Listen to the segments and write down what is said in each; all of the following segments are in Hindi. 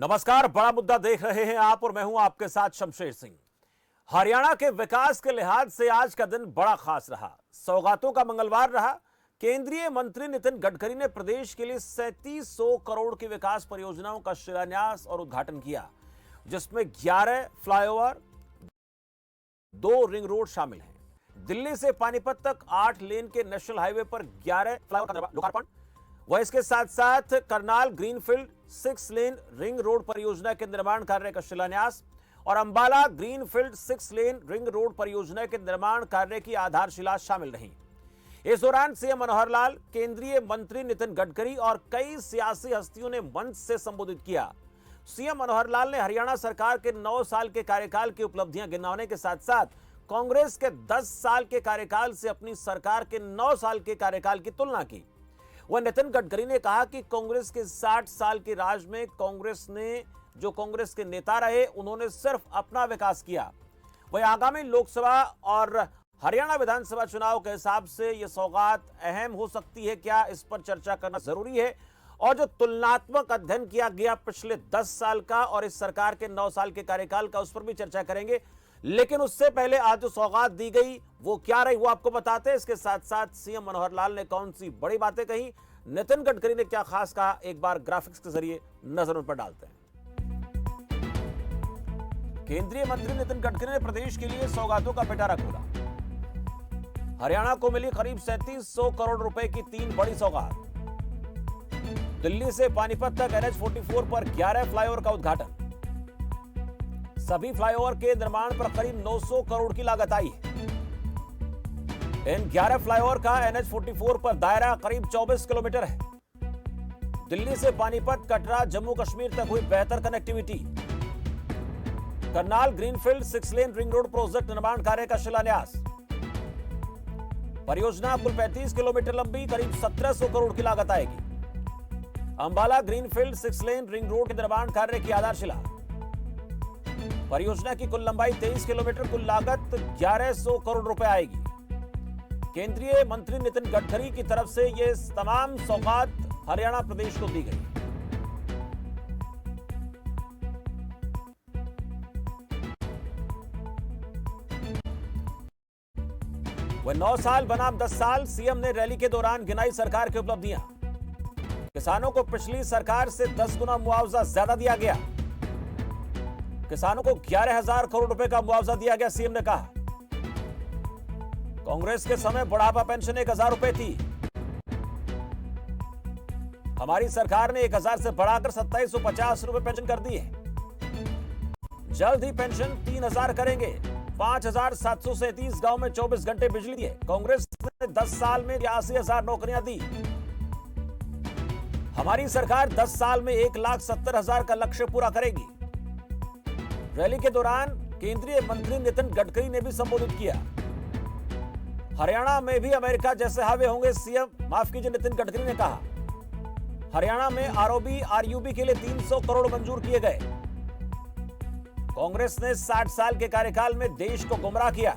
नमस्कार, बड़ा मुद्दा देख रहे हैं आप और मैं हूं आपके साथ शमशेर सिंह। हरियाणा के विकास के लिहाज से आज का दिन बड़ा खास रहा। सौगातों का मंगलवार रहा। केंद्रीय मंत्री नितिन गडकरी ने प्रदेश के लिए 3700 करोड़ की विकास परियोजनाओं का शिलान्यास और उद्घाटन किया, जिसमें 11 फ्लाईओवर, 2 रिंग रोड शामिल हैं। दिल्ली से पानीपत तक 8 लेन के नेशनल हाईवे पर 11 फ्लाईओवर का लोकार्पण, वह इसके साथ साथ करनाल ग्रीनफील्ड 6 लेन रिंग रोड परियोजना के निर्माण कार्य का शिलान्यास और अंबाला ग्रीनफील्ड 6 लेन रिंग रोड परियोजना के निर्माण कार्य की आधारशिला शामिल रही। इस दौरान सीएम मनोहर लाल, केंद्रीय मंत्री नितिन गडकरी और कई सियासी हस्तियों ने मंच से संबोधित किया। सीएम मनोहर लाल ने हरियाणा सरकार के 9 साल के कार्यकाल की उपलब्धियां गिनाने के साथ साथ कांग्रेस के 10 साल के कार्यकाल से अपनी सरकार के 9 साल के कार्यकाल की तुलना की। वह नितिन गडकरी ने कहा कि कांग्रेस के 60 साल के राज में कांग्रेस के नेता रहे, उन्होंने सिर्फ अपना विकास किया। वह आगामी लोकसभा और हरियाणा विधानसभा चुनाव के हिसाब से यह सौगात अहम हो सकती है क्या, इस पर चर्चा करना जरूरी है। और जो तुलनात्मक अध्ययन किया गया पिछले 10 साल का और इस सरकार के 9 साल के कार्यकाल का, उस पर भी चर्चा करेंगे। लेकिन उससे पहले आज जो सौगात दी गई वो क्या रही, वो आपको बताते हैं। इसके साथ साथ सीएम मनोहर लाल ने कौन सी बड़ी बातें कही, नितिन गडकरी ने क्या खास कहा, एक बार ग्राफिक्स के जरिए नजर उन पर डालते हैं। केंद्रीय मंत्री नितिन गडकरी ने प्रदेश के लिए सौगातों का पिटारा खोला। हरियाणा को मिली करीब 3700 करोड़ रुपए की 3 बड़ी सौगात। दिल्ली से पानीपत तक NH-44 पर 11 फ्लाईओवर का उद्घाटन। सभी फ्लाईओवर के निर्माण पर करीब 900 करोड़ की लागत आई है। इन 11 फ्लाईओवर का NH-44 पर दायरा करीब 24 किलोमीटर है। दिल्ली से पानीपत, कटरा, जम्मू कश्मीर तक हुई बेहतर कनेक्टिविटी। करनाल ग्रीनफील्ड 6 लेन रिंग रोड प्रोजेक्ट निर्माण कार्य का शिलान्यास। परियोजना कुल 35 किलोमीटर लंबी, करीब 1700 करोड़ की लागत आएगी। अंबाला ग्रीनफील्ड 6 लेन रिंग रोड के निर्माण कार्य की आधारशिला। परियोजना की कुल लंबाई 23 किलोमीटर, कुल लागत 1100 करोड़ रुपए आएगी। केंद्रीय मंत्री नितिन गडकरी की तरफ से ये तमाम सौगात हरियाणा प्रदेश को दी गई। वह 9 साल बनाम 10 साल, सीएम ने रैली के दौरान गिनाई सरकार की उपलब्धियां। किसानों को पिछली सरकार से 10 गुना मुआवजा ज्यादा दिया गया। किसानों को 11,000 करोड़ रुपए का मुआवजा दिया गया, सीएम ने कहा। कांग्रेस के समय बुढ़ापा पेंशन 1000 रुपए थी। हमारी सरकार ने 1000 से बढ़ाकर 2750 रुपए पेंशन कर दी है। जल्द ही पेंशन 3000 करेंगे। 5737 गांव में 24 घंटे बिजली दिए। कांग्रेस ने 10 साल में 83,000 नौकरियां दी। हमारी सरकार 10 साल में 1,70,000 का लक्ष्य पूरा करेगी। रैली के दौरान केंद्रीय मंत्री नितिन गडकरी ने भी संबोधित किया। हरियाणा में भी अमेरिका जैसे हाईवे होंगे, नितिन गडकरी ने कहा। हरियाणा में आरओबी, आरयूबी के लिए 300 करोड़ मंजूर किए गए। कांग्रेस ने 60 साल के कार्यकाल में देश को गुमराह किया।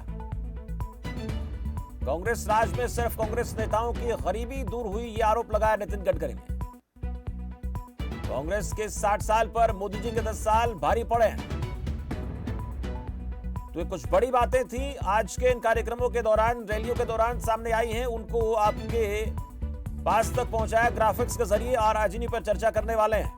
कांग्रेस राज में सिर्फ कांग्रेस नेताओं की गरीबी दूर हुई, यह आरोप लगाया नितिन गडकरी ने। कांग्रेस के 60 साल पर मोदी जी के 10 साल भारी पड़े हैं। तो ये कुछ बड़ी बातें थी आज के इन कार्यक्रमों के दौरान, रैलियों के दौरान सामने आई हैं, उनको आपके पास तक पहुंचाया ग्राफिक्स के जरिए और आज इन्हीं पर चर्चा करने वाले हैं।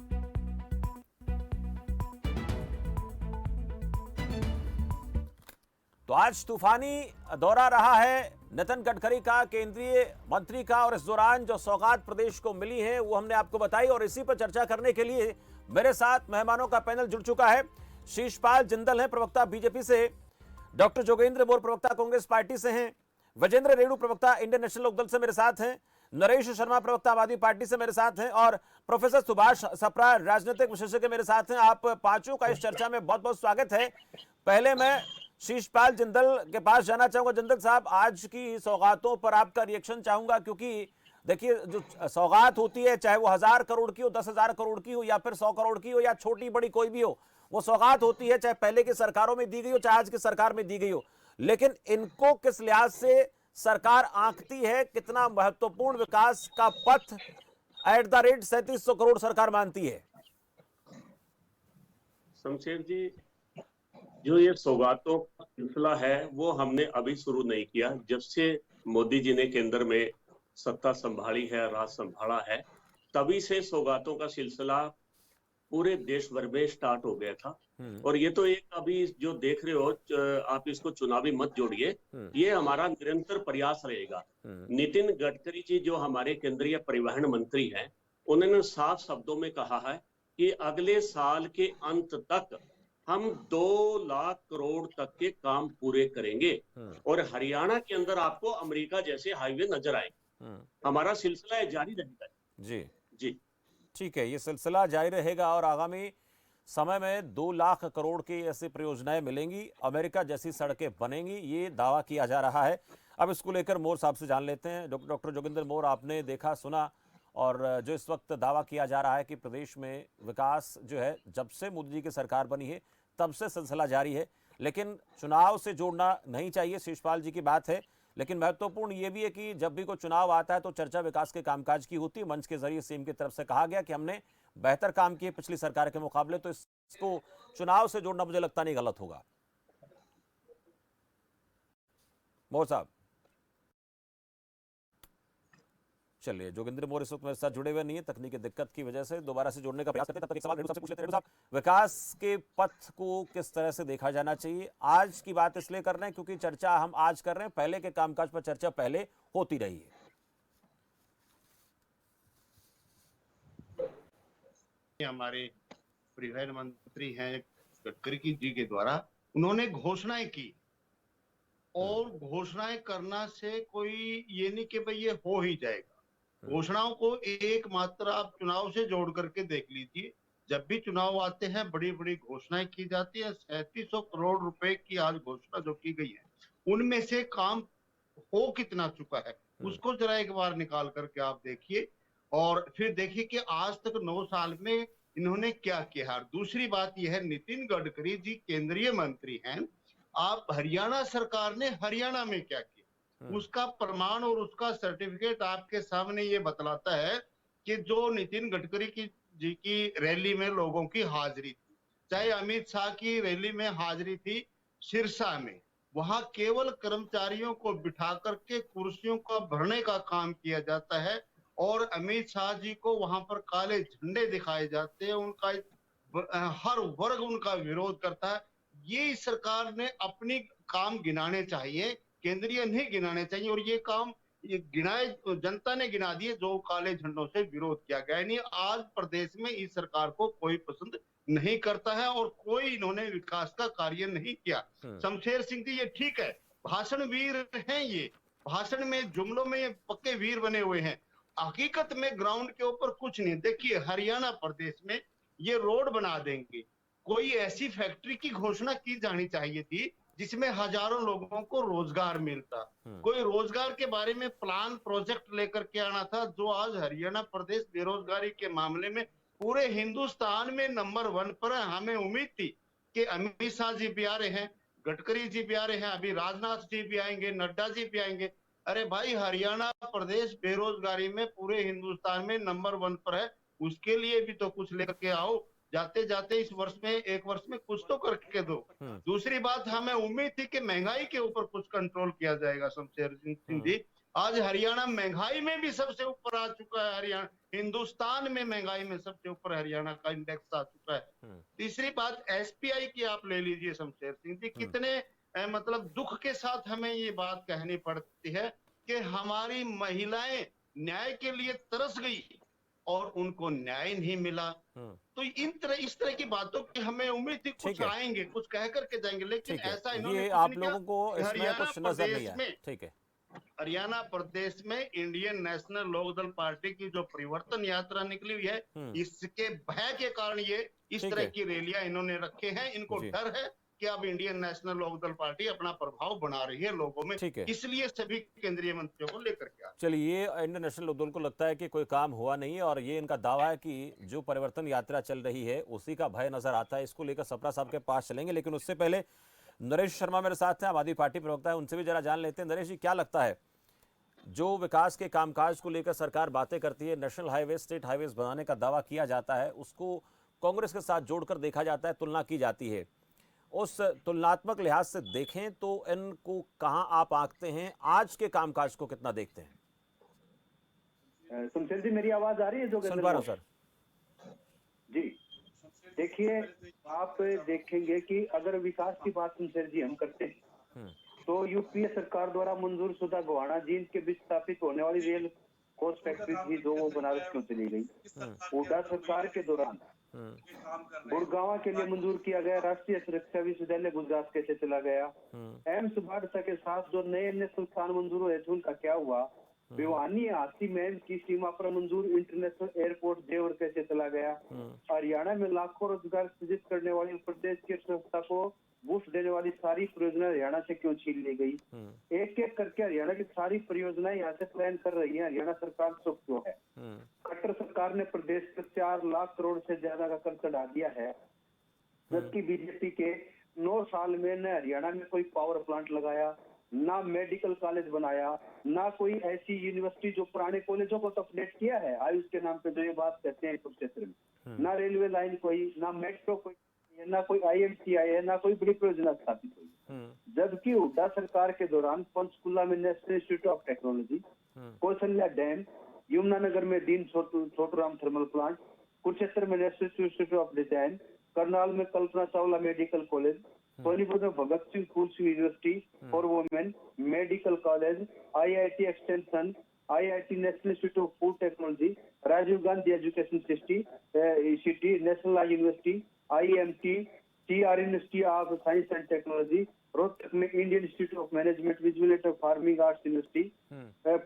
तो आज तूफानी दौरा रहा है नितिन गडकरी का, केंद्रीय मंत्री का, और इस दौरान जो सौगात प्रदेश को मिली है वो हमने आपको बताई। और इसी पर चर्चा करने के लिए मेरे साथ मेहमानों का पैनल जुड़ चुका है। शीशपाल जिंदल हैं, प्रवक्ता बीजेपी से। डॉक्टर जोगेंद्र मोर, प्रवक्ता कांग्रेस पार्टी से हैं। विजेंद्र रेणु, प्रवक्ता इंडियन नेशनल लोकदल से मेरे साथ हैं। नरेश शर्मा, प्रवक्ता आम आदमी पार्टी से मेरे साथ हैं। और प्रोफेसर सुभाष सप्रा, राजनीतिक विशेषज्ञ, मेरे साथ हैं। आप पांचों का इस चर्चा में बहुत बहुत स्वागत है। पहले मैं शीशपाल जिंदल के पास जाना चाहूंगा। जिंदल साहब, आज की सौगातों पर आपका रिएक्शन चाहूंगा, क्योंकि देखिए जो सौगात होती है, चाहे वो 1000 करोड़ की हो, 10,000 करोड़ की हो, या फिर 100 करोड़ की हो, या छोटी बड़ी कोई भी हो, वो सौगात होती है, चाहे पहले की सरकारों में दी गई हो, चाहे आज की सरकार में दी गई हो। लेकिन इनको किस लिहाज से सरकार आंकती है, कितना महत्वपूर्ण विकास का पथ @ 3700 करोड़ सरकार मानती है? शमशेर जी, जो ये सौगातों का सिलसिला है वो हमने अभी शुरू नहीं किया। जब से मोदी जी ने केंद्र में सत्ता संभाली है, राज संभाला है, तभी से सौगातों का सिलसिला पूरे देश भर में स्टार्ट हो गया था। और ये तो एक अभी जो देख रहे हो, आप इसको चुनावी मत जोड़िए, ये हमारा निरंतर प्रयास रहेगा। नितिन गडकरी जी जो हमारे केंद्रीय परिवहन मंत्री हैं, उन्होंने साफ शब्दों में कहा है कि अगले साल के अंत तक हम 2 लाख करोड़ तक के काम पूरे करेंगे और हरियाणा के अंदर आपको अमेरिका जैसे हाईवे नजर आएंगे। हमारा सिलसिला जारी रहेगा। जी जी ठीक है, ये सिलसिला जारी रहेगा और आगामी समय में 2 लाख करोड़ की ऐसी परियोजनाएं मिलेंगी, अमेरिका जैसी सड़कें बनेंगी, ये दावा किया जा रहा है। अब इसको लेकर मोर साहब से जान लेते हैं। डॉक्टर जोगिंदर मोर, आपने देखा सुना और जो इस वक्त दावा किया जा रहा है कि प्रदेश में विकास जो है जब से मोदी जी की सरकार बनी है तब से सिलसिला जारी है, लेकिन चुनाव से जोड़ना नहीं चाहिए, शिषपाल जी की बात है। लेकिन महत्वपूर्ण ये भी है कि जब भी कोई चुनाव आता है तो चर्चा विकास के कामकाज की होती है। मंच के जरिए सीएम की तरफ से कहा गया कि हमने बेहतर काम किए पिछली सरकार के मुकाबले, तो इसको चुनाव से जोड़ना मुझे लगता नहीं गलत होगा। मोर साहब, चलिए, जोगिंदर मोर इस वक्त मेरे साथ जुड़े हुए नहीं है, तकनीकी दिक्कत की वजह से दोबारा से जोड़ने का प्रयास करते हैं। तब तक एक सवाल रेणु साहब से पूछ लेते हैं। रेणु साहब, विकास के पथ को किस तरह से देखा जाना चाहिए? आज की बात इसलिए कर रहे हैं क्योंकि चर्चा हम आज कर रहे हैं, पहले के कामकाज पर चर्चा पहले होती रही है। हमारे परिवहन मंत्री हैं गडकरी जी के द्वारा उन्होंने घोषणाएं की, और घोषणाएं करना से कोई ये नहीं कि भाई ये हो ही जाएगा। घोषणाओं को एक मात्र आप चुनाव से जोड़ करके देख लीजिए। जब भी चुनाव आते हैं बड़ी बड़ी घोषणाएं की जाती है। 3700 करोड़ रुपए की आज घोषणा जो की गई है, उनमें से काम हो कितना चुका है उसको जरा एक बार निकाल करके आप देखिए, और फिर देखिए कि आज तक 9 साल में इन्होंने क्या किया। दूसरी बात यह है, नितिन गडकरी जी केंद्रीय मंत्री हैं, आप हरियाणा सरकार ने हरियाणा में क्या किया उसका प्रमाण और उसका सर्टिफिकेट आपके सामने ये बतलाता है कि जो नितिन गडकरी जी की रैली में लोगों की हाजिरी थी, चाहे अमित शाह की रैली में हाजिरी थी सिरसा में, वहां केवल कर्मचारियों को बिठा करके कुर्सियों का भरने का काम किया जाता है और अमित शाह जी को वहां पर काले झंडे दिखाए जाते हैं। उनका हर वर्ग उनका विरोध करता है। ये सरकार ने अपनी काम गिनाने चाहिए, केंद्रीय नहीं गिनाने चाहिए। और ये काम ये गिनाए, जनता ने गिना दिए जो काले झंडों से विरोध किया गया। यानी आज प्रदेश में इस सरकार को कोई पसंद नहीं करता है और कोई इन्होंने विकास का कार्य नहीं किया। शमशेर सिंह जी, ये ठीक है, भाषण वीर हैं, ये भाषण में जुमलों में ये पक्के वीर बने हुए हैं, हकीकत में ग्राउंड के ऊपर कुछ नहीं। देखिए हरियाणा प्रदेश में ये रोड बना देंगे, कोई ऐसी फैक्ट्री की घोषणा की जानी चाहिए थी जिसमें हजारों लोगों को रोजगार मिलता। कोई रोजगार के बारे में प्लान प्रोजेक्ट लेकर के आना था। जो आज हरियाणा प्रदेश बेरोजगारी के मामले में पूरे हिंदुस्तान में नंबर 1 पर है। हमें उम्मीद थी कि अमित शाह जी भी आ रहे हैं, गडकरी जी भी आ रहे हैं, अभी राजनाथ जी भी आएंगे, नड्डा जी भी आएंगे। अरे भाई, हरियाणा प्रदेश बेरोजगारी में पूरे हिंदुस्तान में नंबर 1 पर है, उसके लिए भी तो कुछ लेकर के आओ। जाते जाते इस वर्ष में, एक वर्ष में कुछ तो करके दो। दूसरी बात, हमें उम्मीद थी कि महंगाई के ऊपर कुछ कंट्रोल किया जाएगा। शमशेर सिंह जी, आज हरियाणा महंगाई में भी सबसे ऊपर आ चुका है। हरियाणा हिंदुस्तान में महंगाई में सबसे ऊपर हरियाणा का इंडेक्स आ चुका है। तीसरी बात, एसपीआई की आप ले लीजिए शमशेर सिंह जी, कितने मतलब दुख के साथ हमें ये बात कहनी पड़ती है कि हमारी महिलाएं न्याय के लिए तरस गई और उनको न्याय नहीं मिला। तो इस तरह की बातों की हमें उम्मीद थी कुछ आएंगे, कुछ कह करके जाएंगे, लेकिन ऐसा इन्होंने ये कुछ आप नहीं लोगों किया। को इसमें हरियाणा कुछ नजर नहीं आया। प्रदेश ठीक है, हरियाणा प्रदेश में इंडियन नेशनल लोकदल पार्टी की जो परिवर्तन यात्रा निकली हुई है, इसके भय के कारण ये इस तरह की रैलियां इन्होंने रखे हैं। इनको डर है कि अब इंडियन नेशनल लोकदल पार्टी अपना प्रभाव बना रही है लोगों में, इसलिए सभी केंद्रीय मंत्रियों को लेकर के। चलिए, ये इंडियन नेशनल लोकदल को लगता है कि कोई काम हुआ नहीं है और ये इनका दावा है कि जो परिवर्तन यात्रा चल रही है उसी का भय नजर आता है। इसको लेकर सप्रा साहब के पास चलेंगे, लेकिन उससे पहले नरेश शर्मा मेरे साथ हैं, आम आदमी पार्टी प्रवक्ता है, उनसे भी जरा जान लेते हैं। नरेश जी, क्या लगता है जो विकास के कामकाज को लेकर सरकार बातें करती है, नेशनल हाईवे, स्टेट हाईवेज बनाने का दावा किया जाता है, उसको कांग्रेस के साथ जोड़कर देखा जाता है, तुलना की जाती है, उस तुलनात्मक लिहाज से देखें तो इनको कहां आप आंकते हैं, आज के कामकाज को कितना देखते हैं? शमशेर जी, मेरी आवाज आ रही है? सुन पा रहा हूं सर। जी, देखिए, आप देखेंगे कि अगर विकास की बात शमशेर जी हम करते हैं तो यूपीए सरकार द्वारा मंजूर शुदा गोहाना जींद के बीच स्थापित होने वाली रेल कोच फैक्ट्री थी जो वो बनारस क्यों चली गई? हुड्डा सरकार के दौरान गुड़गांव के लिए मंजूर किया गया राष्ट्रीय सुरक्षा विश्वविद्यालय गुजरात कैसे चला गया? एम्स बाढ़ के साथ जो नए नए संस्थान मंजूर हुए थे उनका क्या हुआ? भिवानी हाथी महल की सीमा पर मंजूर इंटरनेशनल एयरपोर्ट देवर कैसे चला गया? हरियाणा में लाखों रोजगार सृजित करने वाली प्रदेश की संस्था को बूस्ट देने वाली सारी परियोजना हरियाणा से क्यों छीन ली गई? एक एक करके हरियाणा की सारी परियोजनाएं यहाँ से प्लान कर रही है, हरियाणा सरकार चुप क्यों है? खट्टर सरकार ने प्रदेश पर 4 लाख करोड़ से ज्यादा का कर चढ़ा दिया है, जबकि बीजेपी के 9 साल में न हरियाणा में कोई पावर प्लांट लगाया, ना मेडिकल कॉलेज बनाया, ना कोई ऐसी यूनिवर्सिटी जो पुराने कॉलेजों को तो अपडेट किया है आयुष के नाम पे जो ये बात कहते हैं कुरुक्षेत्र में, ना रेलवे लाइन कोई, ना मेट्रो कोई, ना कोई IMCI है, ना कोई बड़ी परियोजना स्थापित हुई। जबकि हुड्डा सरकार के दौरान पंचकुला में national institute of technology, Kaushalya dam, Yamunanagar में दीन छोटूराम थर्मल प्लांट, कुरुक्षेत्र में national institute of design, Karnal में कल्पना चावला मेडिकल कॉलेज, सोनीपत में Bhagat Singh university for women, medical college, IIT extension, IIT national institute of food technology, Rajiv Gandhi education city, national university, IMT, TR university of science and technology, Rohtak में इंडियन इंस्टीट्यूट ऑफ मैनेजमेंट विजुअलेट of farming arts university,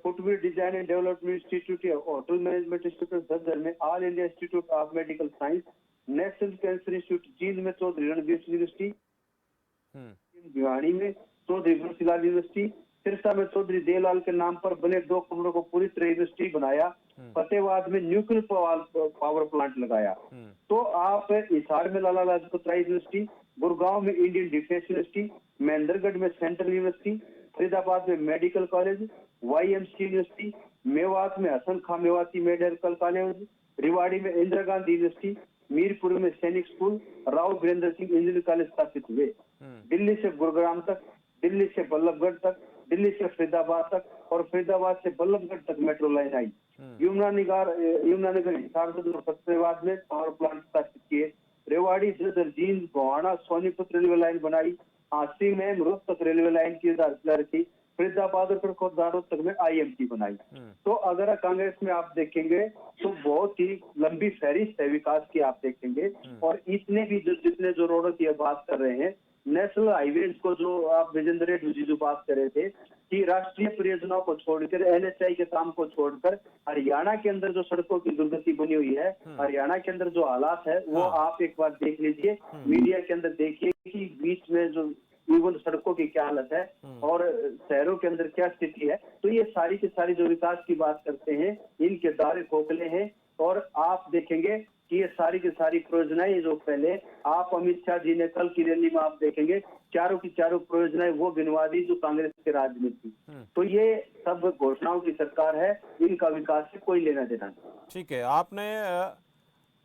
footwear design and development institute, hotel management institute Jhajjar में all India institute of medical science, national cancer institute Jind में चौधरी रणवीर यूनिवर्सिटी, भिवानी में चौधरी गुरुशिलाल यूनिवर्सिटी, सिरसा में चौधरी देवलाल के नाम पर बने 2 कमरों को पूरी तरह यूनिवर्सिटी बनाया, फतेहाबाद में न्यूक्लियर पावर प्लांट लगाया। तो आप हिसार में लाला लाजपत राय यूनिवर्सिटी, गुड़गांव में इंडियन डिफेंस यूनिवर्सिटी, महेंद्रगढ़ में सेंट्रल यूनिवर्सिटी, फरीदाबाद में medical college, YMC university, Mewat में हसन खां मेवाती मेडिकल कॉलेज, रिवाड़ी में इंदिरा गांधी यूनिवर्सिटी, मीरपुर में Sainik school, Rao Virender Singh engineering college स्थापित हुए। दिल्ली से गुरुग्राम तक, दिल्ली से बल्लभगढ़ तक, दिल्ली से फरीदाबाद तक और फरीदाबाद से बल्लभगढ़ तक मेट्रो लाइन आई। यमुनानगर हिसार और फतेहाबाद में पावर प्लांट स्थापित किए। रेवाड़ी झज्जर जींद गोहाना सोनीपत रेलवे लाइन बनाई। हांसी में रोहतक रेलवे लाइन की आधारशिला रखी। फरीदाबाद और रोहतक में IMT बनाई। तो अगर कांग्रेस में आप देखेंगे तो बहुत ही लंबी फहरिस्त है विकास की आप देखेंगे, और इतने भी जितने जो रोडों की बात कर रहे हैं, नेशनल हाईवेज को जो आप विजेंद्र रेड्डी जो बात कर रहे थे कि राष्ट्रीय परियोजनाओं को छोड़कर NHI के काम को छोड़कर हरियाणा के अंदर जो सड़कों की दुर्गति बनी हुई है, हरियाणा के अंदर जो हालात है वो आप एक बार देख लीजिए, मीडिया के अंदर देखिए कि बीच में जो इवन सड़कों की क्या हालत है और शहरों के अंदर क्या स्थिति है। तो ये सारी की सारी जो विकास की बात करते हैं इनके दायरे खोखले हैं, और आप देखेंगे कि ये सारी की सारी परियोजनाएं जो पहले आप अमित शाह जी ने कल की रैली में आप देखेंगे चारों की चारों परियोजनाएं वो गिनवा दी जो कांग्रेस के राज में थी। तो ये सब घोषणाओं की सरकार है, इनका विकास से कोई लेना देना नहीं। ठीक है, आपने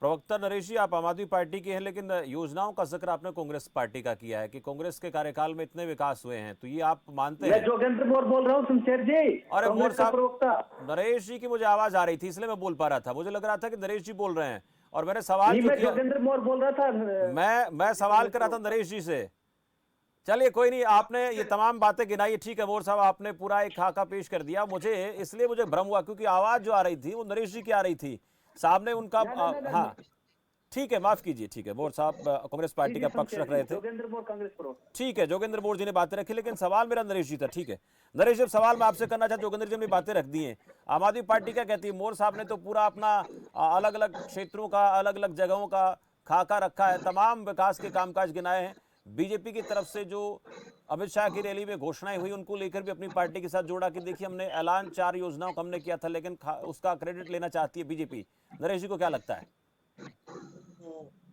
प्रवक्ता नरेश जी, आप आम आदमी पार्टी के हैं, लेकिन योजनाओं का जिक्र आपने कांग्रेस पार्टी का किया है कि कांग्रेस के कार्यकाल में इतने विकास हुए हैं, तो ये आप मानते हैं? मैं जोगेंद्र मोर बोल रहा हूँ शमशेर जी। अरे मोर साहब, प्रवक्ता नरेश जी की मुझे आवाज आ रही थी इसलिए मैं बोल पा रहा था, मुझे लग रहा था कि नरेश जी बोल रहे हैं, और मैंने सवाल मैं जोगेंद्र मोर बोल रहा था। मैं सवाल कर रहा था नरेश जी से। चलिए कोई नहीं, आपने ये तमाम बातें गिनाई, ठीक है मोर साहब, आपने पूरा एक खाका पेश कर दिया। इसलिए मुझे भ्रम हुआ क्योंकि आवाज जो आ रही थी वो नरेश जी की आ रही थी, सामने उनका हाँ ठीक है, माफ कीजिए, ठीक है, मोर साहब कांग्रेस पार्टी का पक्ष रख रहे थे। जोगेंद्र मोर कांग्रेस प्रवक्ता। ठीक है, जोगेंद्र मोर जी ने बातें रखी, लेकिन सवाल मेरा नरेश जी था। ठीक है नरेश जी, सवाल मैं आपसे करना चाहता, जोगेंद्र जी ने बातें रख दी हैं, आम आदमी पार्टी क्या कहती है? मोर साहब ने तो पूरा अपना अलग अलग क्षेत्रों का, अलग अलग जगहों का खाका रखा है, तमाम विकास के कामकाज गिनाए हैं। बीजेपी की तरफ से जो अमित शाह की रैली में घोषणाएं हुई उनको लेकर भी अपनी पार्टी के साथ जोड़ा कि देखिए हमने ऐलान 4 योजनाओं का हमने किया था, लेकिन उसका क्रेडिट लेना चाहती है बीजेपी। नरेश जी को क्या लगता है?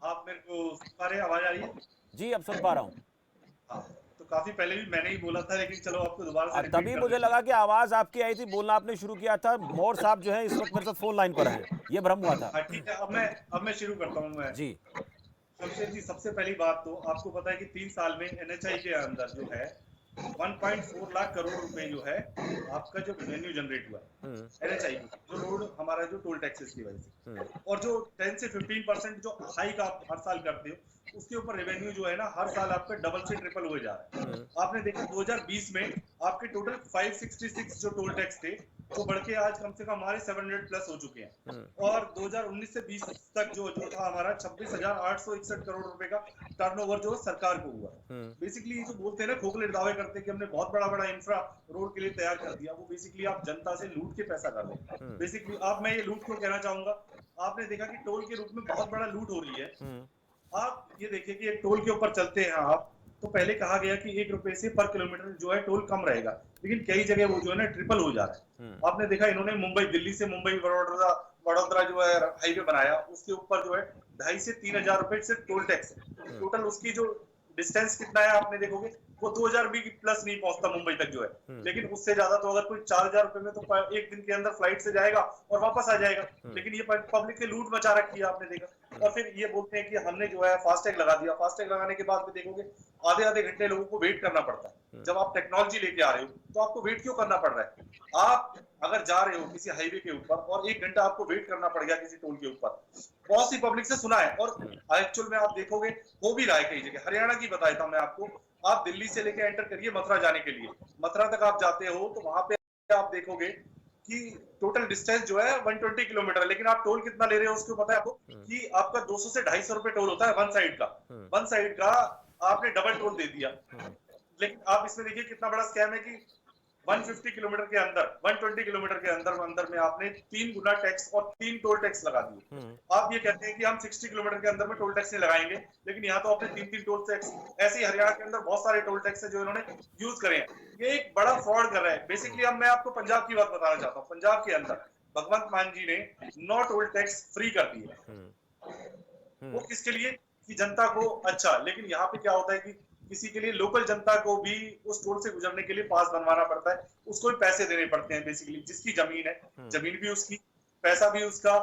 आप मेरे को सुन पा रहे हैं? आवाज आ रही है? जी अब सुन पा रहा हूँ। हाँ, तो काफी पहले भी मैंने ही बोला था, लेकिन चलो आपको दोबारा से तभी मुझे लगा कि आवाज आपकी आई थी, बोलना आपने शुरू किया था। मौर्य साहब जो है इस वक्त मेरे साथ फोन लाइन पर हैं, ये भ्रम हुआ था। हाँ ठीक है, अब मैं शुरू करता हूँ। मैं जी। शमशेर जी, सबसे पहली बात तो आपको पता है कि 3 साल में एनएचआई के अंदर जो है 1.4 लाख करोड़ रुपए जो है आपका जो रेवेन्यू जनरेट हुआ एनएचआई जो रोड हमारा जो टोल टैक्सेस की वजह से, और जो 10 से 15% जो हाइक आप हर साल करते हो उसके ऊपर रेवेन्यू जो है ना हर साल आपका डबल से ट्रिपल हो जा रहा है। आपने देखा 2020 में आपके टोटल 566 जो टोल टैक्स थे वो बढ़ के आज कम से कम हमारे 700 प्लस हो चुके हैं, और 2019 से 20 तक जो था हमारा 26,861 करोड़ रुपए का टर्नओवर जो सरकार को हुआ। बेसिकली ये जो बोलते हैं ना, खोखले दावे करते हैं कि हमने बहुत बड़ा बड़ा इंफ्रा रोड के लिए तैयार कर दिया, वो बेसिकली आप जनता से लूट के पैसा कर रहे हैं। बेसिकली आप, मैं ये लूट क्यों कहना चाहूंगा, आपने देखा कि टोल के रूप में बहुत बड़ा लूट हो रही है। आप ये देखिए कि एक टोल के ऊपर चलते हैं आप, तो पहले कहा गया कि 1 रुपए से पर किलोमीटर जो है टोल कम रहेगा, लेकिन कई जगह वो जो है ना ट्रिपल हो जा रहा है। आपने देखा इन्होंने मुंबई, दिल्ली से मुंबई वडोदरा जो है हाईवे बनाया, उसके ऊपर जो है 2,500 से 3,000 रुपए सिर्फ टोल टैक्स है। टोटल उसकी जो डिस्टेंस कितना है आपने देखोगे वो 2,000 भी प्लस नहीं पहुंचता मुंबई तक जो है, लेकिन उससे ज्यादा तो अगर कोई 4,000 रुपए में तो एक दिन के अंदर फ्लाइट से जाएगा और वापस आ जाएगा। लेकिन ये पब्लिक ने लूट मचा रखी है, आपने देखा। और फिर ये बोलते हैं कि हमने जो है फास्टैग लगा दिया, फास्टैग लगाने के बाद भी देखोगे आधे आधे घंटे लोगों को वेट करना पड़ता है। जब आप टेक्नोलॉजी लेके आ रहे हो तो आपको वेट क्यों करना पड़ रहा है? आप अगर जा रहे हो किसी हाईवे के ऊपर और 1 घंटा आपको वेट करना पड़ गया किसी टोल के ऊपर, बहुत सी पब्लिक से सुना है, और एक्चुअल में आप देखोगे हो भी रहा है कई जगह। हरियाणा की बताया था मैं आपको, आप दिल्ली से लेके एंटर करिए मथुरा जाने के लिए, मथुरा तक आप जाते हो तो वहां पे आप देखोगे कि टोटल डिस्टेंस जो है 120 किलोमीटर है, लेकिन आप टोल कितना ले रहे हो उसको पता है आपको कि आपका 200 से 250 रुपए टोल होता है वन साइड का आपने डबल टोल दे दिया। लेकिन आप इसमें देखिए कितना बड़ा स्कैम है कि 150 किलोमीटर के अंदर, 120 किलोमीटर के अंदर में आपने 3 गुना टैक्स और 3 टोल टैक्स लगा दिए। आप ये कहते हैं कि हम 60 किलोमीटर के अंदर में टोल टैक्स नहीं लगाएंगे, लेकिन यहाँ तो आपने 3-3 टोल टैक्स, ऐसे ही हरियाणा के अंदर बहुत सारे टोल टैक्स है जो इन्होंने यूज करे हैं। ये एक बड़ा फ्रॉड कर रहा है। बेसिकली अब मैं आपको पंजाब की बात बताना चाहता हूँ। पंजाब के अंदर भगवंत मान जी ने 9 टोल टैक्स फ्री कर दिए। वो किसके लिए? कि जनता को अच्छा। लेकिन यहाँ पे क्या होता है कि किसी के लिए लोकल जनता को भी उस टोल से गुजरने के लिए पास बनवाना पड़ता है, उसको भी पैसे देने पड़ते हैं। बेसिकली जिसकी जमीन है, जमीन भी उसकी, पैसा भी उसका,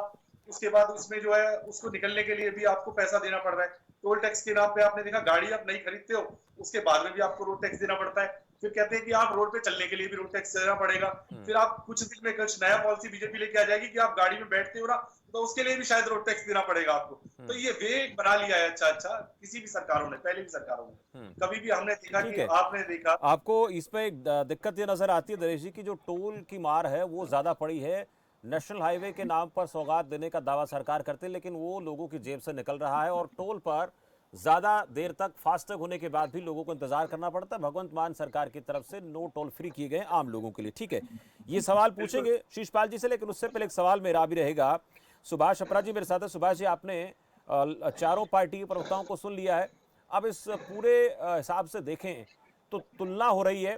उसके बाद उसमें जो है उसको निकलने के लिए भी आपको पैसा देना पड़ रहा है। टोल टैक्स के नाम पे आपने देखा गाड़ी आप नहीं खरीदते हो, उसके बाद में भी आपको रोड टैक्स देना पड़ता है। फिर कहते हैं कि आप रोड पे चलने के लिए भी रोड टैक्स देना पड़ेगा। फिर आप कुछ दिन में कुछ नया पॉलिसी बीजेपी लेके आ जाएगी कि आप गाड़ी में बैठते हो ना, तो उसके लिए भी शायद रोड टैक्स देना पड़ेगा आपको। तो ये वे बना लिया है अच्छा किसी भी सरकारों ने, पहले भी सरकारों ने। कभी भी हमने देखा कि आपने देखा, आपको इसमें एक दिक्कत ये नजर आती है दिनेश जी की जो टोल की मार है वो ज्यादा पड़ी है। नेशनल हाईवे के नाम पर सौगात देने का दावा सरकार करते, लेकिन वो लोगों की जेब से निकल रहा है और टोल पर ज्यादा देर तक फास्टैग होने के बाद भी लोगों को इंतजार करना पड़ता है। भगवंत मान सरकार की तरफ से नो टोल फ्री किए गए आम लोगों के लिए। ठीक है, ये सवाल पूछेंगे शीशपाल जी से, लेकिन उससे पहले एक सवाल मेरा भी रहेगा। सुभाष अपरा जी मेरे साथ है। सुभाष जी, आपने चारों पार्टी के प्रवक्ताओं को सुन लिया है। अब इस पूरे हिसाब से देखें तो तुलना हो रही है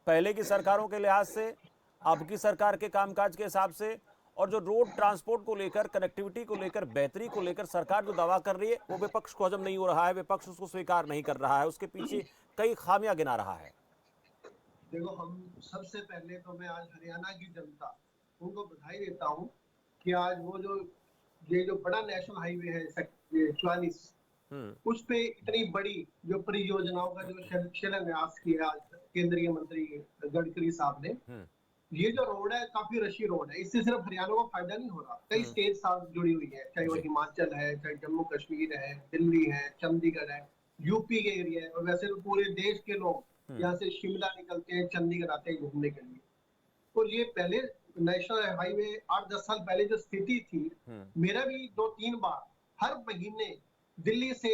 पहले की सरकारों के लिहाज से, अब की सरकार के कामकाज के हिसाब से, और जो रोड ट्रांसपोर्ट को लेकर, कनेक्टिविटी को लेकर, बेहतरी को लेकर सरकार जो दावा कर रही है वो विपक्ष को हजम नहीं हो रहा है, विपक्ष उसको स्वीकार नहीं कर रहा है, उसके पीछे कई खामियां गिना रहा है। देखो, हम सबसे पहले तो मैं आज हरियाणा की जनता उनको बधाई देता हूँ कि आज वो जो बड़ा नेशनल हाईवे है 44, उस पे इतनी बड़ी जो परियोजनाओं का जो शिलान्यास किया आज केंद्रीय मंत्री गडकरी साहब ने। ये जो रोड है काफी रशी रोड है, इससे सिर्फ हरियाणा को फायदा नहीं हो रहा, कई स्टेट साथ जुड़ी हुई है, चाहे वो हिमाचल है, चाहे जम्मू कश्मीर है, दिल्ली है, चंडीगढ़ है, यूपी के एरिया है, और वैसे तो पूरे देश के लोग यहाँ से शिमला निकलते हैं, चंडीगढ़ आते हैं घूमने के लिए। और ये पहले नेशनल हाईवे 8-10 साल पहले जो स्थिति थी, मेरा भी 2-3 बार हर महीने दिल्ली से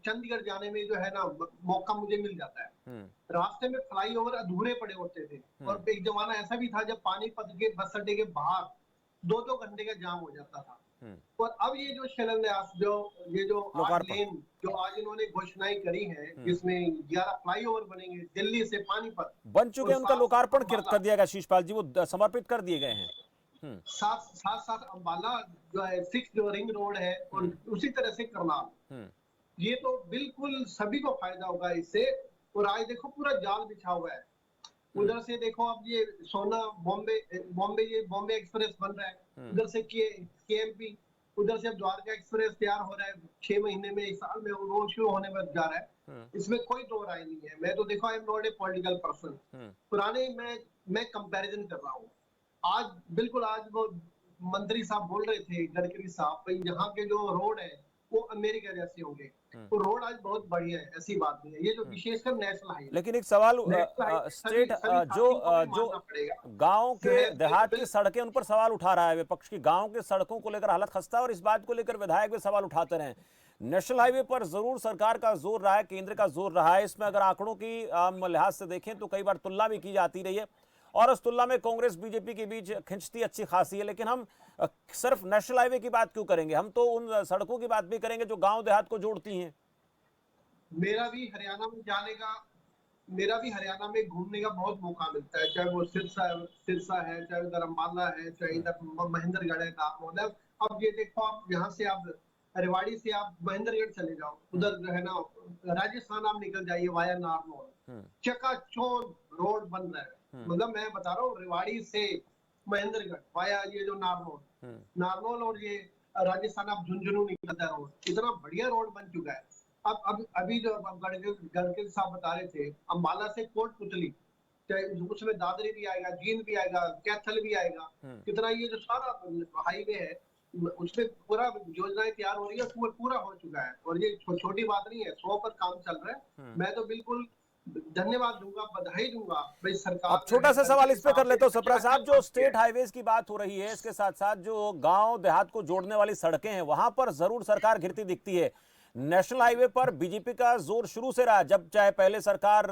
चंडीगढ़ जाने में जो है ना मौका मुझे मिल जाता है। रास्ते में फ्लाईओवर अधूरे पड़े होते थे, और एक जमाना ऐसा भी था जब पानीपत के बस अड्डे के बाहर 2-2 घंटे का जाम हो जाता था। और अब ये जो शिलान्यास, ये जो 8 लेन जो आज इन्होंने घोषणाएं करी है, जिसमें 11 फ्लाईओवर बनेंगे दिल्ली से पानीपत बन चुके हैं, उनका लोकार्पण कर दिया गया शीशपाल जी, वो समर्पित कर दिए गए हैं। साथ अंबाला जो है 6 जो रिंग रोड है, और उसी तरह से करनाल, ये तो बिल्कुल सभी को फायदा होगा इससे। और आज देखो पूरा जाल बिछा हुआ है। उधर से देखो अब ये सोना बॉम्बे एक्सप्रेस बन रहा है, उधर से केएमपी, उधर से अब द्वारका एक्सप्रेस तैयार हो रहा है, 6 महीने में, इस साल में रोड शुरू होने में जा रहा है। इसमें कोई दो राय नहीं है। मैं तो देखो I am not a political person, पुराने मैं कंपैरिजन कर रहा हूँ। आज बिल्कुल आज वो मंत्री साहब बोल रहे थे, गडकरी साहब, भाई यहाँ के जो रोड है वो अमेरिका जैसे होंगे, तो रोड आज बहुत बढ़िया है, ऐसी बात नहीं है। ये जो विशेषकर नेशनल हाईवे, लेकिन एक सवाल स्टेट जो गांव के देहात की सड़कें, उन पर सवाल उठा रहा है विपक्ष की। गांव के सड़कों को लेकर हालत खस्ता है और इस बात को लेकर विधायक भी सवाल उठाते रहे। नेशनल हाईवे पर जरूर सरकार का जोर रहा है, केंद्र का जोर रहा है। इसमें अगर आंकड़ों की लिहाज से देखें तो कई बार तुलना भी की जाती रही है और उस तुलना में कांग्रेस बीजेपी के बीच खिंचती अच्छी खासी है। लेकिन हम सिर्फ नेशनल हाईवे की बात क्यों करेंगे, हम तो उन सड़कों की बात भी करेंगे जो गांव देहात को जोड़ती हैं। मेरा भी हरियाणा में घूमने का बहुत मौका मिलता है, चाहे वो सिरसा है, चाहे उधर अम्बाला है, चाहे इधर महेंद्रगढ़ है, नागौर। अब ये देखो, आप यहाँ से आप रेवाड़ी से आप महेंद्रगढ़ चले जाओ, उधर जो है ना राजस्थान आप निकल जाइए वाया नारनौल, चकाचौंध रोड बन रहा है। मतलब मैं बता रहा हूँ, रेवाड़ी से महेंद्रगढ़ वाया ये जो नारनौल और ये राजस्थान आप झुंझुनू निकलता है रोड, इतना बढ़िया रोड बन चुका है। अब अभी जो गडकरी साहब बता रहे थे, अम्बाला से कोटपुतली, उसमें दादरी भी आएगा, जींद भी आएगा, कैथल भी आएगा, कितना ये जो सारा हाईवे है उसमें पूरा योजनाएं तैयार हो रही है, पूरा हो चुका है। और ये छोटी बात नहीं है, 100 पर काम चल रहा है। मैं तो बिल्कुल धन्यवाद दूंगा, बधाई दूंगा भाई सरकार। अब छोटा सा सवाल इस पे कर लेते हो सप्रा साहब, जो स्टेट हाईवेज की बात हो रही है, इसके साथ साथ जो गांव देहात को जोड़ने वाली सड़कें हैं, वहां पर जरूर सरकार घिरती दिखती है। नेशनल हाईवे पर बीजेपी का जोर शुरू से रहा, जब चाहे पहले सरकार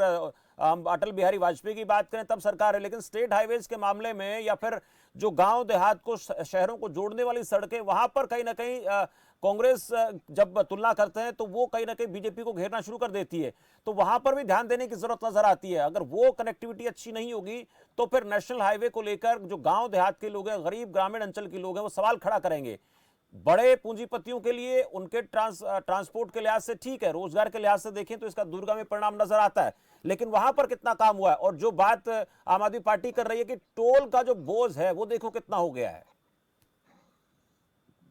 अटल बिहारी वाजपेयी की बात करें तब सरकार है, लेकिन स्टेट हाईवेज के मामले में या फिर जो गांव देहात को शहरों को जोड़ने वाली सड़कें, वहां पर कहीं ना कहीं कांग्रेस जब तुलना करते हैं तो वो कहीं ना कहीं बीजेपी को घेरना शुरू कर देती है। तो वहां पर भी ध्यान देने की जरूरत नजर आती है। अगर वो कनेक्टिविटी अच्छी नहीं होगी तो फिर नेशनल हाईवे को लेकर जो गांव देहात के लोग हैं, गरीब ग्रामीण अंचल के लोग हैं, वो सवाल खड़ा करेंगे। बड़े पूंजीपतियों के लिए उनके ट्रांसपोर्ट के लिहाज से ठीक है, रोजगार के लिहाज से देखें तो इसका दूरगामी परिणाम नजर आता है, लेकिन वहां पर कितना काम हुआ है। और जो बात आम आदमी पार्टी कर रही है कि टोल का जो बोझ है वो देखो कितना हो गया है।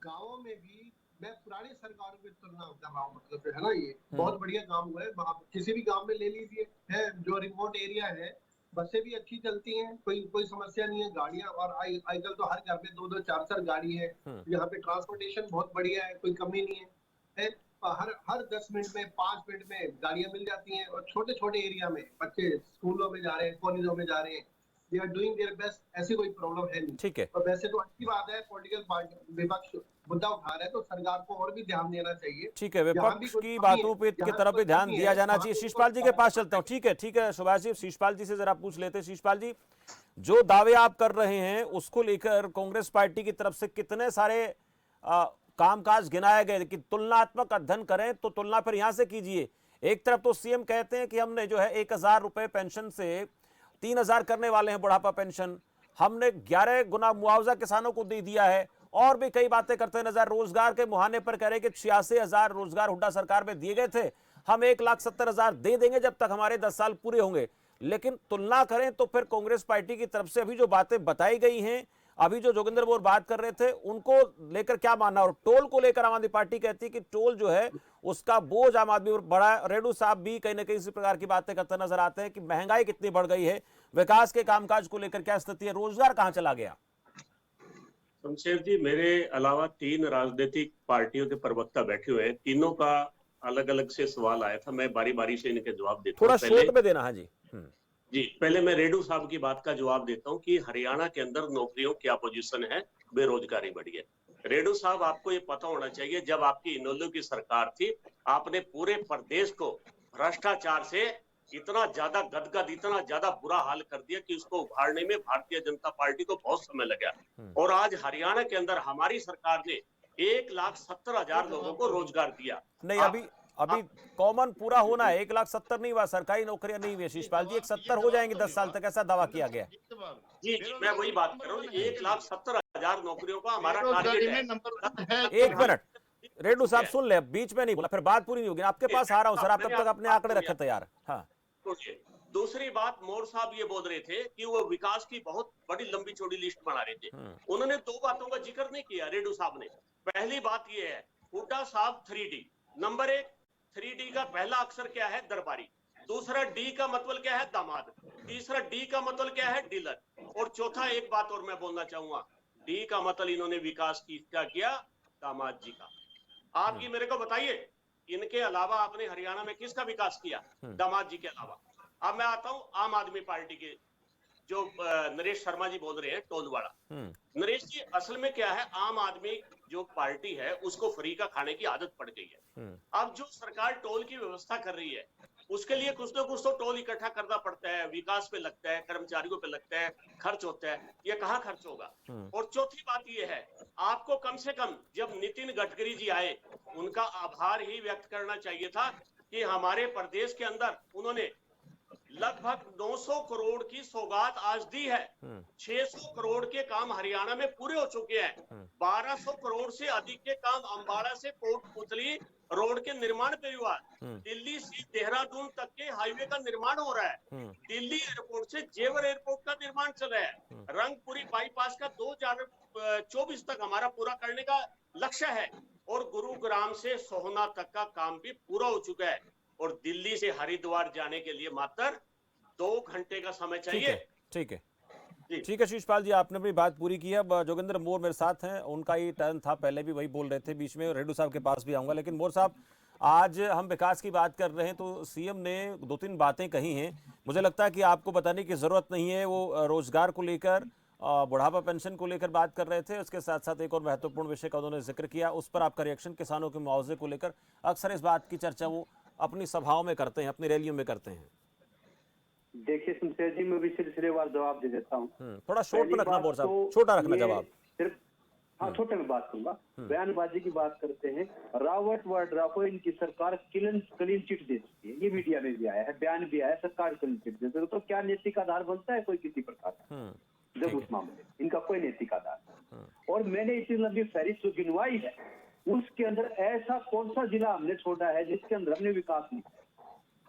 गांवों में भी मैं पुरानी सरकारों की तुलना कर रहा हूँ, मतलब है ना, ये बहुत बढ़िया काम हुआ है। किसी भी गांव में ले लीजिए, है जो रिमोट एरिया है, बसें भी अच्छी चलती हैं, कोई समस्या नहीं है। गाड़ियां, और आजकल तो हर घर में 2-2 4-4 गाड़ी है। यहाँ पे ट्रांसपोर्टेशन बहुत बढ़िया है, कोई कमी नहीं है। हर 10 मिनट में, 5 मिनट में गाड़ियां मिल जाती हैं। और छोटे छोटे एरिया में बच्चे स्कूलों में जा रहे हैं, कॉलेजों में जा रहे हैं, they are doing their best, ऐसी कोई प्रॉब्लम है नहीं। ठीक है, और वैसे तो अच्छी बात है, पॉलिटिकल पार्टी विपक्ष मुद्दा उठा रहा है तो सरकार को और भी ध्यान देना चाहिए। ठीक है, विपक्ष की बातों पे की तरफ भी ध्यान दिया जाना चाहिए। शीशपाल जी के पास चलता हूँ। ठीक है सुभाष जी, शीशपाल जी से जरा पूछ लेते हैं। शीशपाल जी, जो दावे आप कर रहे हैं उसको लेकर कांग्रेस पार्टी की तरफ से कितने सारे कामकाज गिनाए गए कि तुलनात्मक अध्ययन करें तो तुलना फिर यहां से कीजिए। एक तरफ तो सीएम कहते हैं कि हमने जो है 1000 रुपए पेंशन से 3000 करने वाले हैं बुढ़ापा पेंशन, हमने 11 गुना मुआवजा किसानों को दे दिया है, और भी कई बातें करते नजर। रोजगार के मुहाने पर कह रहे कि 86,000 रोजगार हुड्डा सरकार में दिए गए थे, हम 1,70,000 दे देंगे जब तक हमारे 10 साल पूरे होंगे। लेकिन तुलना करें तो फिर कांग्रेस पार्टी की तरफ से अभी जो बातें बताई गई हैं, अभी जो जोगिंदर बोर बात कर रहे थे, उनको लेकर क्या मानना। और टोल को लेकर आम आदमी पार्टी कहती है कि टोल जो है उसका बोझ आम आदमी पर बड़ा। रेड्डू साहब भी कहीं ना कहीं इसी प्रकार की बातें करते नजर आते हैं कि महंगाई कितनी बढ़ गई है, विकास के कामकाज को लेकर क्या स्थिति है, रोजगार कहां चला गया। शमशेर जी, मेरे अलावा 3 राजनीतिक पार्टियों के प्रवक्ता बैठे हुए हैं, तीनों का अलग अलग से सवाल आया था। मैं बारी बारी से इनके जवाब देता हूँ। थोड़ा शॉर्ट में देना है जी। जी, पहले मैं रेड्डू साहब की बात का जवाब देता हूं कि हरियाणा के अंदर नौकरियों क्या पोजीशन है, बेरोजगारी बढ़ी है। रेड्डू साहब, आपको ये पता होना चाहिए, जब आपकी इनेलो की सरकार थी, आपने पूरे प्रदेश को भ्रष्टाचार से इतना ज्यादा गदगद, इतना ज्यादा बुरा हाल कर दिया कि उसको उभारने में भारतीय जनता पार्टी को बहुत समय लगा। और आज हरियाणा के अंदर हमारी सरकार ने 1,70,000 लोगों को रोजगार दिया। नहीं, अभी कॉमन पूरा होना है। 1,70,000 नहीं हुआ, सरकारी नौकरियां नहीं हुई। शीशपाल जी, 170 हो जाएंगे 10 साल तक, ऐसा दावा किया गया। जी, मैं वही बात कर रहा हूँ, 1,70,000 नौकरियों का हमारा टारगेट है। एक मिनट, रेड्डू साहब सुन ले, बीच में नहीं बोला, फिर बात पूरी नहीं होगी। आपके पास आ रहा हूँ सर, आप तब तक अपने आंकड़े रखे तैयार। हाँ, छोड़िए, दूसरी बात, मोर साहब ये बोल रहे थे कि वो विकास की बहुत बड़ी लंबी चौड़ी लिस्ट बना रहे थे। उन्होंने दो बातों का जिक्र नहीं किया रेड्डू साहब ने। पहली बात ये है, हुड्डा साहब 3D, नंबर 1, 3D का पहला अक्षर क्या है? दरबारी। दूसरा, डी का मतलब क्या है? दामाद। तीसरा, डी का मतलब क्या है? डीलर। और चौथा, एक बात और मैं बोलना चाहूंगा, डी का मतलब इन्होंने विकास की क्या किया? दामाद जी का। आप ये मेरे को बताइए, इनके अलावा आपने हरियाणा में किसका विकास किया? दामाद जी के अलावा। अब मैं आता हूं आम आदमी पार्टी के, जो नरेश शर्मा जी बोल रहे हैं टोलवाड़ा। नरेश जी, असल में क्या है, आम आदमी जो पार्टी है उसको फ्री का खाने की आदत पड़ गई है। अब जो सरकार टोल की व्यवस्था कर रही है, उसके लिए कुछ ना कुछ तो टोल इकट्ठा करना पड़ता है, विकास पे लगता है, कर्मचारियों पे लगता है, खर्च होता है। ये कहाँ खर्च होगा? और चौथी बात ये है, आपको कम से कम जब नितिन गडकरी जी आए, उनका आभार ही व्यक्त करना चाहिए था कि हमारे प्रदेश के अंदर उन्होंने लगभग 900 करोड़ की सौगात आज दी है। 600 करोड़ के काम हरियाणा में पूरे हो चुके हैं। 1200 करोड़ से अधिक के काम अंबाला से कोटपुतली रोड के निर्माण पे हुआ। दिल्ली से देहरादून तक के हाईवे का निर्माण हो रहा है। दिल्ली एयरपोर्ट से जेवर एयरपोर्ट का निर्माण चल रहा है। रंगपुरी बाईपास का 2024 तक हमारा पूरा करने का लक्ष्य है। और गुरुग्राम से सोहना तक का काम भी पूरा हो चुका है। और दिल्ली से हरिद्वार जाने के लिए मात्र 2 घंटे का समय चाहिए। ठीक है शीशपाल जी, आपने अपनी बात पूरी की। अब जोगिंदर मोर मेरे साथ हैं, उनका ही टर्न था, पहले भी वही बोल रहे थे, बीच में रेड्डू साहब के पास भी आऊंगा। लेकिन मोर साहब, आज हम विकास की बात कर रहे हैं तो सीएम ने 2-3 बातें कही हैं, मुझे लगता है कि आपको बताने की जरूरत नहीं है। वो रोजगार को लेकर, बुढ़ापा पेंशन को लेकर बात कर रहे थे, उसके साथ साथ एक और महत्वपूर्ण विषय का उन्होंने जिक्र किया, उस पर आपका रिएक्शन? किसानों के मुआवजे को लेकर अक्सर इस बात की चर्चा वो अपनी सभाओं में करते हैं, अपनी रैलियों में करते हैं। देखिए शमशेर जी, मैं भी सिलसिलेवार जवाब दे देता हूँ। थोड़ा शॉर्ट में रखना बोर साहब, छोटा रखना जवाब। सिर्फ हाँ, छोटे में बात करूंगा। बयानबाजी की बात करते हैं, रावत वाड्रा को इनकी सरकार क्लीन चिट दे चुकी है, ये मीडिया में भी आया है, बयान भी आया है, सरकार क्लीन चिट दे चुकी है। तो क्या नैतिक आधार बनता है कोई किसी प्रकार का? जब उस मामले इनका कोई नैतिक आधार। और मैंने इतनी लंबी फहरिस्त जो गिनवाई है, उसके अंदर ऐसा कौन सा जिला हमने छोड़ा है जिसके अंदर हमने विकास नहीं किया?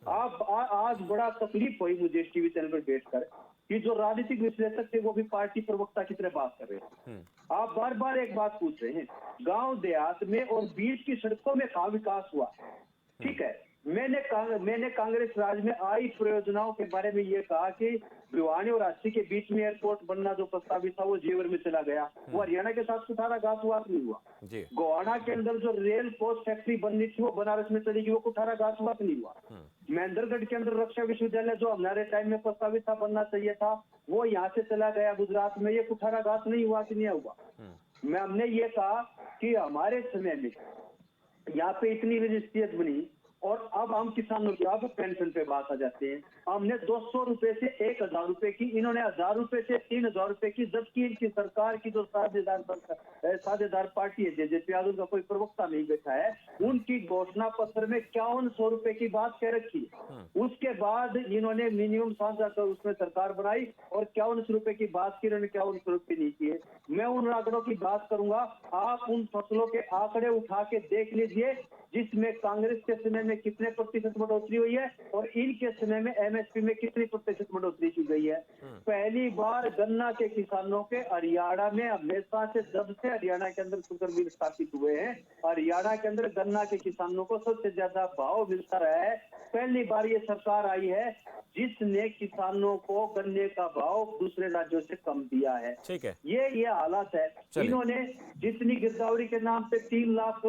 आप आज बड़ा तकलीफ हुई मुझे इस टीवी चैनल पर बैठकर कि जो राजनीतिक विश्लेषक थे वो भी पार्टी प्रवक्ता की तरह बात कर रहे हैं। आप बार बार एक बात पूछ रहे हैं, गांव देहात में और बीच की सड़कों में कहाँ विकास हुआ? ठीक है, मैंने कांग्रेस राज में आई परियोजनाओं के बारे में ये कहा कि भिवानी और रांची के बीच में एयरपोर्ट बनना जो प्रस्तावित था वो जेवर में चला गया, वो हरियाणा के साथ कुठाराघाट नहीं हुआ। गोवाना के अंदर जो रेल पोस्ट फैक्ट्री बननी थी वो बनारस में चलेगी, वो कुठाराघाट नहीं हुआ। महेंद्रगढ़ के अंदर रक्षा विश्वविद्यालय जो हमारे टाइम में प्रस्तावित था, बनना चाहिए था, वो यहाँ से चला गया गुजरात में, ये कुठाराघाट नहीं हुआ कि नहीं हुआ। हमने ये कहा कि हमारे समय में यहाँ पे इतनी रजिस्ट्रियत बनी, और अब हम किसानों की अब पेंशन पे बात आ जाते हैं। हमने 200 रुपए से 1000 रुपए की, इन्होंने 1000 रुपए से 3000 रुपए की, जबकि इनकी सरकार की जो साझेदार पार्टी है जेजेपी, आज उनका कोई प्रवक्ता नहीं बैठा है, उनकी घोषणा पत्र में 5100 रुपए की बात कह रखी है। उसके बाद इन्होंने मिनिमम साझा कर उसमें सरकार बनाई और 5100 रुपए की बात की, इन्होंने 5100 रुपए नहीं किए। मैं उन आंकड़ों की बात करूंगा, आप उन फसलों के आंकड़े उठा के देख लीजिए जिसमें कांग्रेस के समय में कितने प्रतिशत बढ़ोतरी हुई है और इनके समय में एमएसपी में कितनी प्रतिशत बढ़ोतरी की गई है। पहली बार गन्ना के किसानों के हरियाणा में हमेशा से, जब से हरियाणा के अंदर शुगर मिल स्थापित हुए हैं, हरियाणा के अंदर गन्ना के किसानों को सबसे ज्यादा भाव मिलता रहा है। पहली बार ये सरकार आई है जिसने किसानों को गन्ने का भाव दूसरे राज्यों से कम दिया है। ठीक है, ये हालात है। इन्होंने जितनी गिरदावरी के नाम पे 3 लाख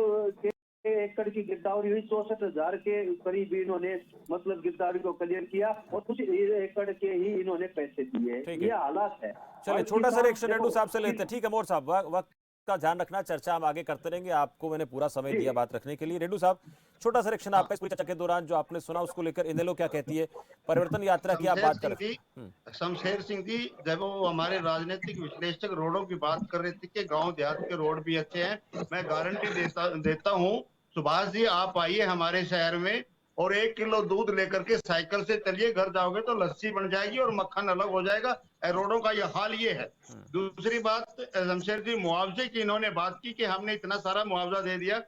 एकड़ की गिरदावरी हुई, 64,000 के करीब इन्होंने मतलब गिरदावरी को क्लियर किया और कुछ एकड़ के ही इन्होंने पैसे दिए। ये हालात है। चलिए, छोटा सा रिएक्शन रेड्डू साहब से लेते हैं। ठीक है मोर साहब, वक्त का ध्यान रखना, चर्चा हम आगे करते रहेंगे, आपको मैंने पूरा समय दिया बात रखने के लिए। रेड्डू साहब, छोटा सा रिएक्शन आपका इस पूरी चर्चा के दौरान जो आपने सुना उसको लेकर, इनेलो क्या कहती है, परिवर्तन यात्रा की आप बात कर रहे हैं। शमशेर सिंह जी, जब वो हमारे राजनीतिक विश्लेषक रोडों की बात कर रहे थे कि गांव देहात के रोड भी अच्छे हैं, मैं गारंटी देता हूँ, सुभाष जी आप आइए हमारे शहर में और 1 किलो दूध लेकर के साइकिल से चलिए, घर जाओगे तो लस्सी बन जाएगी और मक्खन अलग हो जाएगा। रोडों का ये हाल ये है। दूसरी बात, शमशेर जी, मुआवजे की इन्होंने बात की कि हमने इतना सारा मुआवजा दे दिया।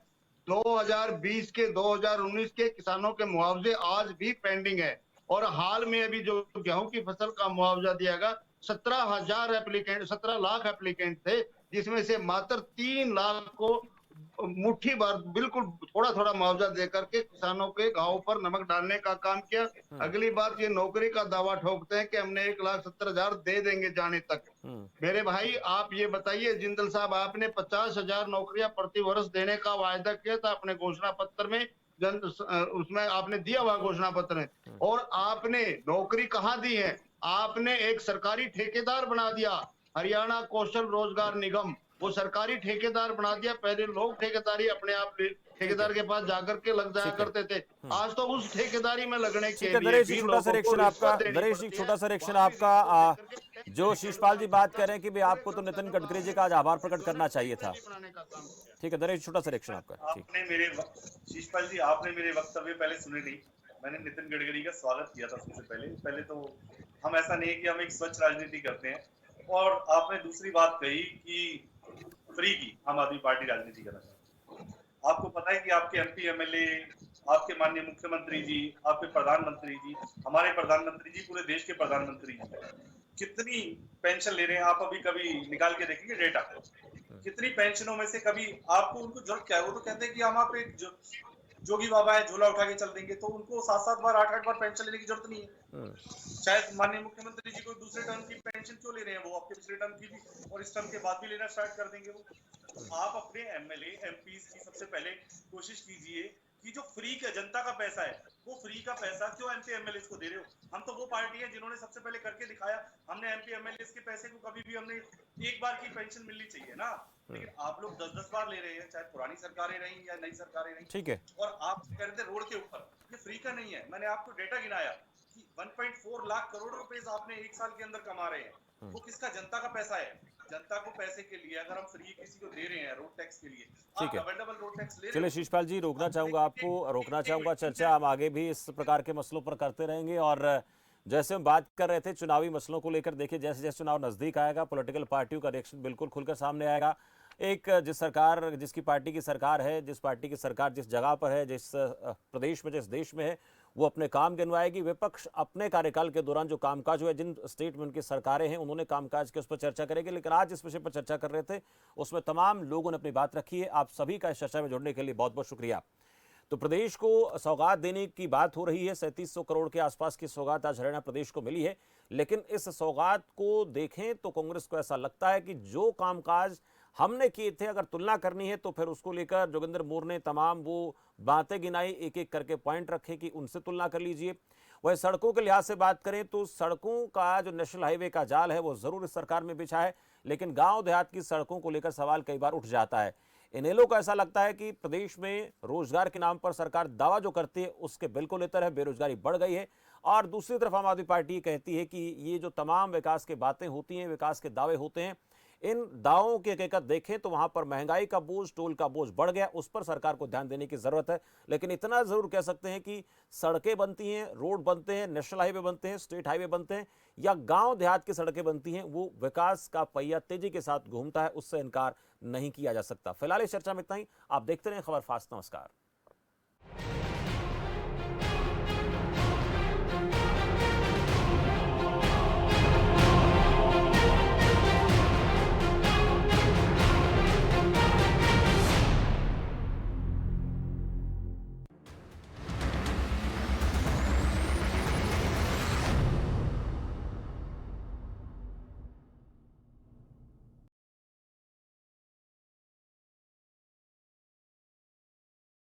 2020 के 2019 के किसानों के मुआवजे आज भी पेंडिंग है। और हाल में अभी जो गेहूं की फसल का मुआवजा दिया गया, 17 लाख एप्लीकेंट थे, जिसमें से मात्र 3 लाख को मुट्ठी भर बिल्कुल थोड़ा थोड़ा मुआवजा देकर के किसानों के घावों पर नमक डालने का काम किया। अगली बात ये नौकरी का दावा ठोकते हैं कि हमने 1,70,000 दे देंगे जाने तक। मेरे भाई आप ये बताइए जिंदल साहब, आपने 50,000 नौकरियां प्रति वर्ष देने का वायदा किया था अपने घोषणा पत्र में, उसमें आपने दिया हुआ घोषणा पत्र में, और आपने नौकरी कहाँ दी है? आपने एक सरकारी ठेकेदार बना दिया, हरियाणा कौशल रोजगार निगम, वो सरकारी ठेकेदार बना दिया। पहले लोग ठेकेदारी अपने आप ठेकेदार के पास जाकर के लग जाया करते थे, आज तो उस ठेकेदारी में लगने के लिए नरेश जी छोटा सा रिएक्शन आपका, नरेश जी छोटा सा रिएक्शन आपका, जो शीशपाल जी बात कर रहे हैं कि भाई आपको तो नितिन गडकरी जी का आज आभार प्रकट करना चाहिए था। ठीक है नरेश, छोटा सा रिएक्शन आपका। आपने मेरे शीशपाल जी, आपने मेरे वक्तव्य पहले सुने नहीं। मैंने नितिन गडकरी का स्वागत किया था सबसे पहले तो हम ऐसा नहीं है कि हम एक स्वच्छ राजनीति करते हैं। और आपने दूसरी बात कही कि फ्री की आम आदमी पार्टी राजनीति करना चाहती है। आपको पता है कि आपके एमपी एमएलए, आपके माननीय मुख्यमंत्री जी, आपके प्रधानमंत्री जी, हमारे प्रधानमंत्री जी, पूरे देश के प्रधानमंत्री जी कितनी पेंशन ले रहे हैं? आप अभी कभी निकाल के देखेंगे डेटा, कितनी पेंशनों में से कभी आपको उनको जरूरत क्या है? वो तो कहते हैं कि हम आप एक जोगी बाबा है, झोला उठा के चल देंगे, तो उनको 7-7 बार 8-8 बार पेंशन लेने की जरूरत नहीं है। शायद माननीय मुख्यमंत्री जी को दूसरे टर्म की पेंशन क्यों ले रहे हैं? वो आपके पिछले टर्म की भी और इस टर्म के बाद भी लेना स्टार्ट कर देंगे वो। आप अपने एमएलए एमपीज की सबसे पहले कोशिश कीजिए कि जो फ्री का जनता का पैसा है, वो फ्री का पैसा क्यों एमपी एमएलए को दे रहे हो? हम तो वो पार्टी है जिन्होंने सबसे पहले करके दिखाया। हमने एमपी एमएलए के पैसे को कभी भी हमने एक बार की पेंशन मिलनी चाहिए ना, लेकिन आप लोग 10-10 बार ले रहे हैं, चाहे पुरानी सरकारें रही या नई सरकारें रही। ठीक है। और आप कह रहे थे रोड के ऊपर, ये फ्री का नहीं है। मैंने आपको डेटा गिनाया कि 1.4 लाख करोड़ रुपए आपने एक साल के अंदर कमा रहे हैं। वो किसका? जनता का पैसा है। जनता को पैसे के लिए अगर हम फ्री किसी को दे रहे हैं रोड टैक्स के लिए, ठीक है, डबल रोड टैक्स ले रहे चलिए शीशपाल जी रोकना चाहूंगा चर्चा हम आगे भी इस प्रकार के मसलों पर करते रहेंगे। और जैसे हम बात कर रहे थे चुनावी मसलों को लेकर, देखिए जैसे जैसे चुनाव नजदीक आएगा पॉलिटिकल पार्टियों का रिएक्शन बिल्कुल खुलकर सामने आएगा। एक जिसकी पार्टी की सरकार है, जिस पार्टी की सरकार जिस जगह पर है, जिस प्रदेश में, जिस देश में है, वो अपने काम गिनवाएगी। विपक्ष अपने कार्यकाल के दौरान जो कामकाज हुए, जिन स्टेट में उनकी सरकारें हैं, उन्होंने कामकाज के उस पर चर्चा करेगी। लेकिन आज इस विषय पर चर्चा कर रहे थे, उसमें तमाम लोगों ने अपनी बात रखी है। आप सभी का इस चर्चा में जुड़ने के लिए बहुत बहुत शुक्रिया। तो प्रदेश को सौगात देने की बात हो रही है, 3700 करोड़ के आसपास की सौगात आज हरियाणा प्रदेश को मिली है। लेकिन इस सौगात को देखें तो कांग्रेस को ऐसा लगता है कि जो कामकाज हमने किए थे, अगर तुलना करनी है तो फिर उसको लेकर जोगिंदर मोर ने तमाम वो बातें गिनाई, एक एक करके पॉइंट रखे कि उनसे तुलना कर लीजिए। वह सड़कों के लिहाज से बात करें तो सड़कों का जो नेशनल हाईवे का जाल है वो जरूर इस सरकार में बिछा है, लेकिन गांव देहात की सड़कों को लेकर सवाल कई बार उठ जाता है। इनेलो को ऐसा लगता है कि प्रदेश में रोजगार के नाम पर सरकार दावा जो करती है उसके बिल्कुल इतर है, बेरोजगारी बढ़ गई है। और दूसरी तरफ आम आदमी पार्टी कहती है कि ये जो तमाम विकास की बातें होती हैं, विकास के दावे होते हैं, इन दावों की हकीकत देखें तो वहां पर महंगाई का बोझ, टोल का बोझ बढ़ गया, उस पर सरकार को ध्यान देने की जरूरत है। लेकिन इतना जरूर कह सकते हैं कि सड़कें बनती हैं, रोड बनते हैं, नेशनल हाईवे बनते हैं, स्टेट हाईवे बनते हैं, या गांव देहात की सड़कें बनती हैं, वो विकास का पहिया तेजी के साथ घूमता है, उससे इनकार नहीं किया जा सकता। फिलहाल इस चर्चा में इतना ही। आप देखते रहें खबर फास्ट। नमस्कार।